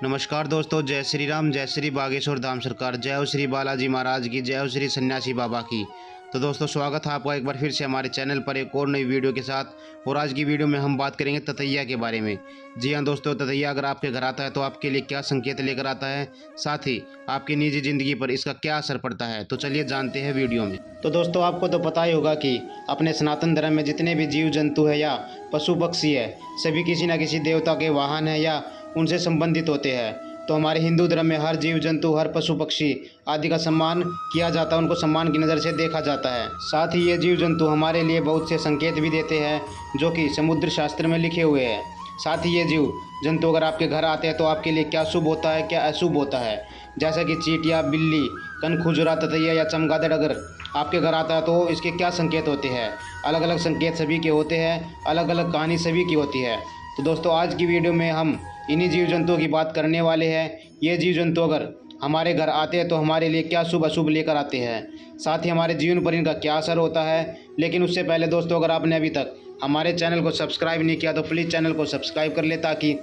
नमस्कार दोस्तों, जय श्री राम, जय श्री बागेश्वर धाम सरकार, जय हो श्री बालाजी महाराज की, जय हो श्री सन्यासी बाबा की। तो दोस्तों, स्वागत है आपका एक बार फिर से हमारे चैनल पर एक और नई वीडियो के साथ। और आज की वीडियो में हम बात करेंगे ततैया के बारे में। जी हाँ दोस्तों, ततैया अगर आपके घर आता है तो आपके लिए क्या संकेत लेकर आता है, साथ ही आपकी निजी ज़िंदगी पर इसका क्या असर पड़ता है, तो चलिए जानते हैं वीडियो में। तो दोस्तों, आपको तो पता ही होगा कि अपने सनातन धर्म में जितने भी जीव जंतु है या पशु पक्षी है, सभी किसी न किसी देवता के वाहन है या उनसे संबंधित होते हैं। तो हमारे हिंदू धर्म में हर जीव जंतु, हर पशु पक्षी आदि का सम्मान किया जाता है, उनको सम्मान की नज़र से देखा जाता है। साथ ही ये जीव जंतु हमारे लिए बहुत से संकेत भी देते हैं, जो कि समुद्र शास्त्र में लिखे हुए हैं। साथ ही ये जीव जंतु अगर आपके घर आते हैं तो आपके लिए क्या शुभ होता है, क्या अशुभ होता है। जैसा कि चींटियाँ, बिल्ली, कनखुजरा, ततैया या चमगादड़ अगर आपके घर आता है तो इसके क्या संकेत होते हैं। अलग अलग संकेत सभी के होते हैं, अलग अलग कहानी सभी की होती है। तो दोस्तों, आज की वीडियो में हम इन्हीं जीव जंतुओं की बात करने वाले हैं। ये जीव जंतु अगर हमारे घर आते हैं तो हमारे लिए क्या शुभ अशुभ लेकर आते हैं, साथ ही हमारे जीवन पर इनका क्या असर होता है। लेकिन उससे पहले दोस्तों, अगर आपने अभी तक हमारे चैनल को सब्सक्राइब नहीं किया तो प्लीज़ चैनल को सब्सक्राइब कर ले, ताकि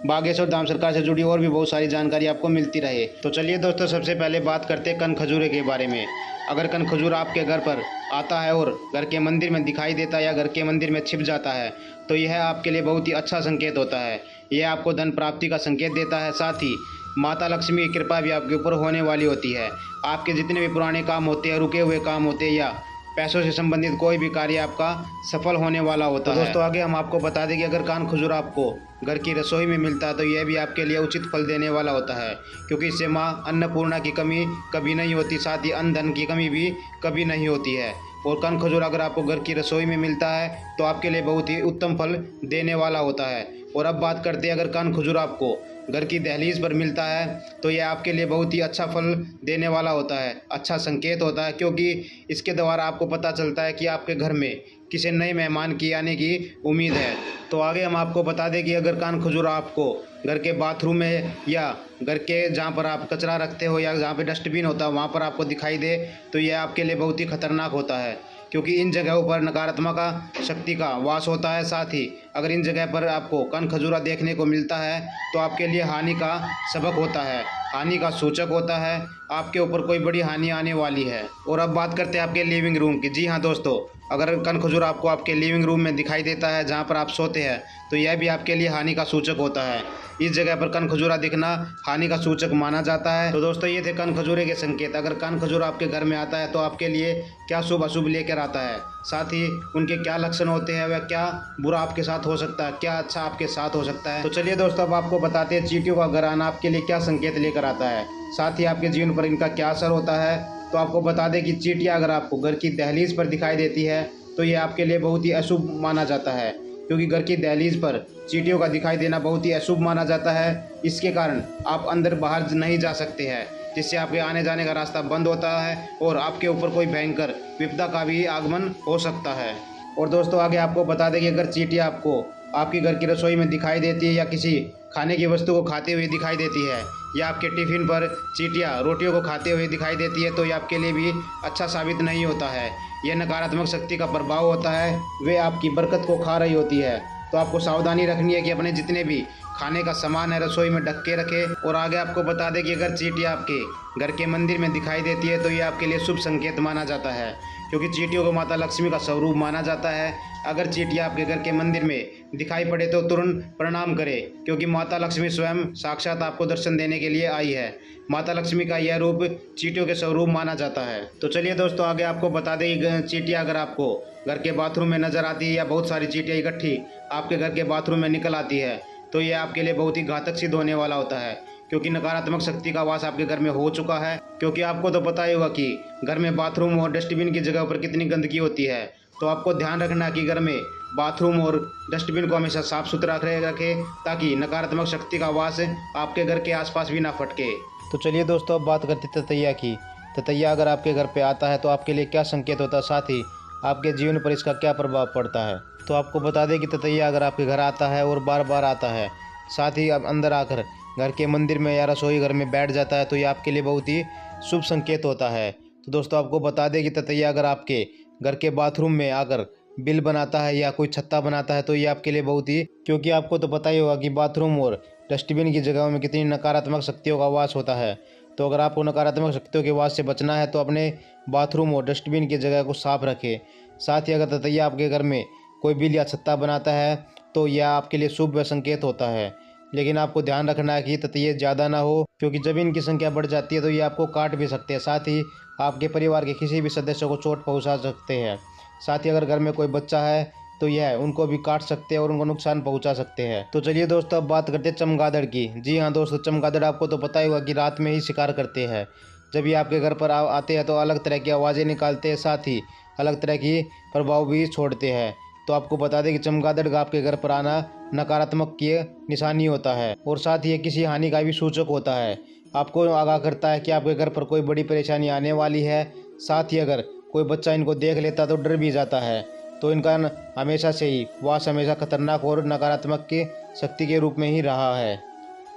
बागेश्वर धाम सरकार से जुड़ी और भी बहुत सारी जानकारी आपको मिलती रहे। तो चलिए दोस्तों, सबसे पहले बात करते हैं कन खजूरे के बारे में। अगर कन खजूरा आपके घर पर आता है और घर के मंदिर में दिखाई देता है या घर के मंदिर में छिप जाता है तो यह आपके लिए बहुत ही अच्छा संकेत होता है। यह आपको धन प्राप्ति का संकेत देता है। साथ ही माता लक्ष्मी की कृपा भी आपके ऊपर होने वाली होती है। आपके जितने भी पुराने काम होते हैं, रुके हुए काम होते हैं या पैसों से संबंधित कोई भी कार्य आपका सफल होने वाला होता है। दोस्तों, आगे हम आपको बता दें कि अगर कान खजूरा आपको घर की रसोई में मिलता है तो यह भी आपके लिए उचित फल देने वाला होता है, क्योंकि इससे माँ अन्नपूर्णा की कमी कभी नहीं होती, साथ ही अन्न धन की कमी भी कभी नहीं होती है। और कन खजूरा अगर आपको घर की रसोई में मिलता है तो आपके लिए बहुत ही उत्तम फल देने वाला होता है। और अब बात करते हैं, अगर कन खजूरा आपको घर की दहलीज पर मिलता है तो यह आपके लिए बहुत ही अच्छा फल देने वाला होता है, अच्छा संकेत होता है, क्योंकि इसके द्वारा आपको पता चलता है कि आपके घर में किसी नए मेहमान की आने की उम्मीद है। तो आगे हम आपको बता दें कि अगर कान खजूरा आपको घर के बाथरूम में या घर के जहाँ पर आप कचरा रखते हो या जहाँ पे डस्टबिन होता है वहाँ पर आपको दिखाई दे तो यह आपके लिए बहुत ही खतरनाक होता है, क्योंकि इन जगहों पर नकारात्मक शक्ति का वास होता है। साथ ही अगर इन जगह पर आपको कन खजूरा देखने को मिलता है तो आपके लिए हानि का सबक होता है, हानि का सूचक होता है, आपके ऊपर कोई बड़ी हानि आने वाली है। और अब बात करते हैं आपके लिविंग रूम की। जी हाँ दोस्तों, अगर कन खजूरा आपको आपके लिविंग रूम में दिखाई देता है जहाँ पर आप सोते हैं तो यह भी आपके लिए हानि का सूचक होता है। इस जगह पर कन खजूरा दिखना हानि का सूचक माना जाता है। तो दोस्तों, ये थे कन खजूरे के संकेत। अगर कन खजूरा आपके घर में आता है तो आपके लिए क्या शुभ अशुभ लेकर आता है, साथ ही उनके क्या लक्षण होते हैं, वह क्या बुरा आपके साथ हो सकता है, क्या अच्छा आपके साथ हो सकता है। तो चलिए दोस्तों, अब आपको बताते हैं चींटियों का घर आना आपके लिए क्या संकेत लेकर आता है, साथ ही आपके जीवन पर इनका क्या असर होता है। तो आपको बता दें कि चींटियाँ अगर आपको घर की दहलीज पर दिखाई देती है तो ये आपके लिए बहुत ही अशुभ माना जाता है, क्योंकि घर की दहलीज पर चींटियों का दिखाई देना बहुत ही अशुभ माना जाता है। इसके कारण आप अंदर बाहर नहीं जा सकते हैं, जिससे आपके आने जाने का रास्ता बंद होता है और आपके ऊपर कोई भयंकर विपदा का भी आगमन हो सकता है। और दोस्तों, आगे आपको बता दें कि अगर चींटियाँ आपको आपकी घर की रसोई में दिखाई देती है या किसी खाने की वस्तु को खाते हुए दिखाई देती है या आपके टिफ़िन पर चींटियाँ रोटियों को खाते हुए दिखाई देती है तो ये आपके लिए भी अच्छा साबित नहीं होता है। यह नकारात्मक शक्ति का प्रभाव होता है, वे आपकी बरकत को खा रही होती है। तो आपको सावधानी रखनी है कि अपने जितने भी खाने का सामान है रसोई में ढक के रखें। और आगे आपको बता दें कि अगर चींटियाँ आपके घर के मंदिर में दिखाई देती है तो ये आपके लिए शुभ संकेत माना जाता है, क्योंकि चींटियों को माता लक्ष्मी का स्वरूप माना जाता है। अगर चींटियाँ आपके घर के मंदिर में दिखाई पड़े तो तुरंत प्रणाम करें, क्योंकि माता लक्ष्मी स्वयं साक्षात आपको दर्शन देने के लिए आई है। माता लक्ष्मी का यह रूप चींटियों के स्वरूप माना जाता है। तो चलिए दोस्तों, आगे आपको बता दें कि चींटियाँ अगर आपको घर के बाथरूम में नजर आती है या बहुत सारी चींटियाँ इकट्ठी आपके घर के बाथरूम में निकल आती है तो ये आपके लिए बहुत ही घातक सिद्ध होने वाला होता है, क्योंकि नकारात्मक शक्ति का वास आपके घर में हो चुका है। क्योंकि आपको तो पता ही होगा कि घर में बाथरूम और डस्टबिन की जगह पर कितनी गंदगी होती है। तो आपको ध्यान रखना कि घर में बाथरूम और डस्टबिन को हमेशा साफ सुथरा रखें, ताकि नकारात्मक शक्ति का वास आपके घर के आसपास भी ना फटके। तो चलिए दोस्तों, अब बात करते ततैया की। ततैया अगर आपके घर पे आता है तो आपके लिए क्या संकेत होता है, साथ ही आपके जीवन पर इसका क्या प्रभाव पड़ता है। तो आपको बता दें कि ततैया अगर आपके घर आता है और बार बार आता है, साथ ही अब अंदर आकर घर के मंदिर में या रसोई घर में बैठ जाता है तो ये आपके लिए बहुत ही शुभ संकेत होता है। तो दोस्तों, आपको बता दें कि ततैया अगर आपके घर के बाथरूम में आकर बिल बनाता है या कोई छत्ता बनाता है तो ये आपके लिए बहुत ही, क्योंकि आपको तो पता ही होगा कि बाथरूम और डस्टबिन की जगहों में कितनी नकारात्मक शक्तियों का वास होता है। तो अगर आपको नकारात्मक शक्तियों के वास से बचना है तो अपने बाथरूम और डस्टबिन की जगह को साफ रखें। साथ ही अगर ततैया आपके घर में कोई बिल या छत्ता बनाता है तो यह आपके लिए शुभ संकेत होता है। लेकिन आपको ध्यान रखना है कि ततैये ज़्यादा ना हो, क्योंकि जब इनकी संख्या बढ़ जाती है तो ये आपको काट भी सकते हैं। साथ ही आपके परिवार के किसी भी सदस्य को चोट पहुंचा सकते हैं। साथ ही अगर घर में कोई बच्चा है तो यह उनको भी काट सकते हैं और उनको नुकसान पहुंचा सकते हैं। तो चलिए दोस्तों, अब बात करते हैं चमगादड़ की। जी हाँ दोस्तों, चमगादड़ आपको तो पता ही होगा कि रात में ही शिकार करते हैं। जब ये आपके घर पर आते हैं तो अलग तरह की आवाज़ें निकालते हैं, साथ ही अलग तरह की प्रभाव भी छोड़ते हैं। तो आपको बता दें कि चमगादड़ का आपके घर पर आना नकारात्मक की निशानी होता है और साथ ही ये किसी हानि का भी सूचक होता है। आपको आगाह करता है कि आपके घर पर कोई बड़ी परेशानी आने वाली है। साथ ही अगर कोई बच्चा इनको देख लेता तो डर भी जाता है। तो इनका हमेशा से ही वास हमेशा खतरनाक और नकारात्मक की शक्ति के रूप में ही रहा है।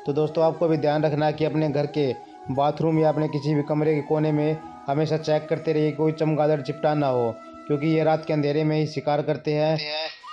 तो दोस्तों, आपको भी ध्यान रखना है कि अपने घर के बाथरूम या अपने किसी भी कमरे के कोने में हमेशा चेक करते रहिए कोई चमगादड़ चिपटा ना हो, क्योंकि ये रात के अंधेरे में ही शिकार करते हैं।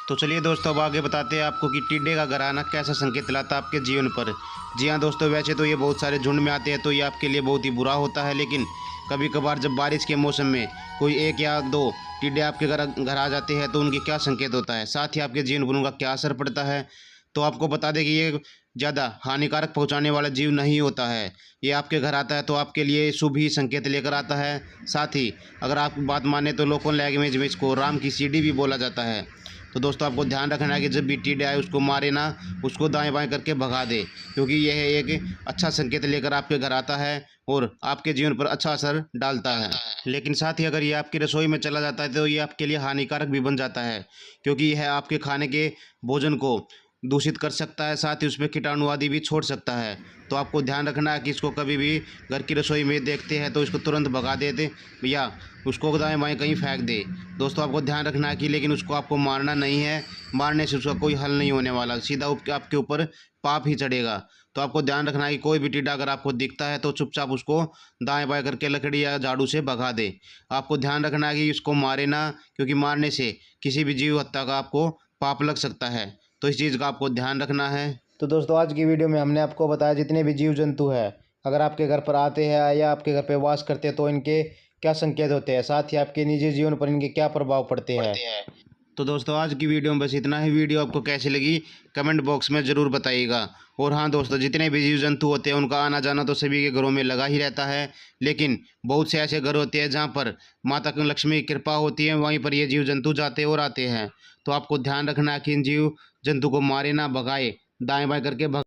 तो चलिए दोस्तों, अब आगे बताते हैं आपको कि टिड्डे का घर आना कैसा संकेत लाता है आपके जीवन पर। जी हाँ दोस्तों, वैसे तो ये बहुत सारे झुंड में आते हैं तो ये आपके लिए बहुत ही बुरा होता है, लेकिन कभी कभार जब बारिश के मौसम में कोई एक या दो टिड्डे आपके घर आ जाते हैं तो उनके क्या संकेत होता है, साथ ही आपके जीवन पर उनका क्या असर पड़ता है। तो आपको बता दें कि ये ज़्यादा हानिकारक पहुंचाने वाला जीव नहीं होता है। ये आपके घर आता है तो आपके लिए शुभ ही संकेत लेकर आता है। साथ ही अगर आप बात माने तो लोकल लैंग्वेज में इसको राम की सीढ़ी भी बोला जाता है। तो दोस्तों, आपको ध्यान रखना है कि जब भी टिड्डे आए उसको मारे ना, उसको दाएं बाएं करके भगा दे, क्योंकि यह एक अच्छा संकेत लेकर आपके घर आता है और आपके जीवन पर अच्छा असर डालता है। लेकिन साथ ही अगर ये आपकी रसोई में चला जाता है तो ये आपके लिए हानिकारक भी बन जाता है, क्योंकि यह आपके खाने के भोजन को दूषित कर सकता है, साथ ही उसमें कीटाणु आदि भी छोड़ सकता है। तो आपको ध्यान रखना है कि इसको कभी भी घर की रसोई में देखते हैं तो इसको तुरंत भगा देते या उसको दाएं बाएं कहीं फेंक दे। दोस्तों, आपको ध्यान रखना है कि लेकिन उसको आपको मारना नहीं है, मारने से उसका कोई हल नहीं होने वाला, सीधा आपके ऊपर पाप ही चढ़ेगा। तो आपको ध्यान रखना है कि कोई भी टिड्डा अगर आपको दिखता है तो चुपचाप उसको दाएं बाएं करके लकड़ी या झाड़ू से भगा दे। आपको ध्यान रखना है कि इसको मारे ना, क्योंकि मारने से किसी भी जीव हत्या का आपको पाप लग सकता है। तो इस चीज़ का आपको ध्यान रखना है। तो दोस्तों, आज की वीडियो में हमने आपको बताया जितने भी जीव जंतु हैं अगर आपके घर पर आते हैं या आपके घर पर वास करते हैं तो इनके क्या संकेत होते हैं, साथ ही आपके निजी जीवन पर इनके क्या प्रभाव पड़ते हैं। तो दोस्तों, आज की वीडियो में बस इतना ही। वीडियो आपको कैसी लगी कमेंट बॉक्स में ज़रूर बताइएगा। और हाँ दोस्तों, जितने भी जीव जंतु होते हैं उनका आना जाना तो सभी के घरों में लगा ही रहता है, लेकिन बहुत से ऐसे घर होते हैं जहाँ पर माता लक्ष्मी की कृपा होती है, वहीं पर ये जीव जंतु जाते और आते हैं। तो आपको ध्यान रखना है कि इन जीव जंतु को मारे ना, भगाए, दाएं बाएं करके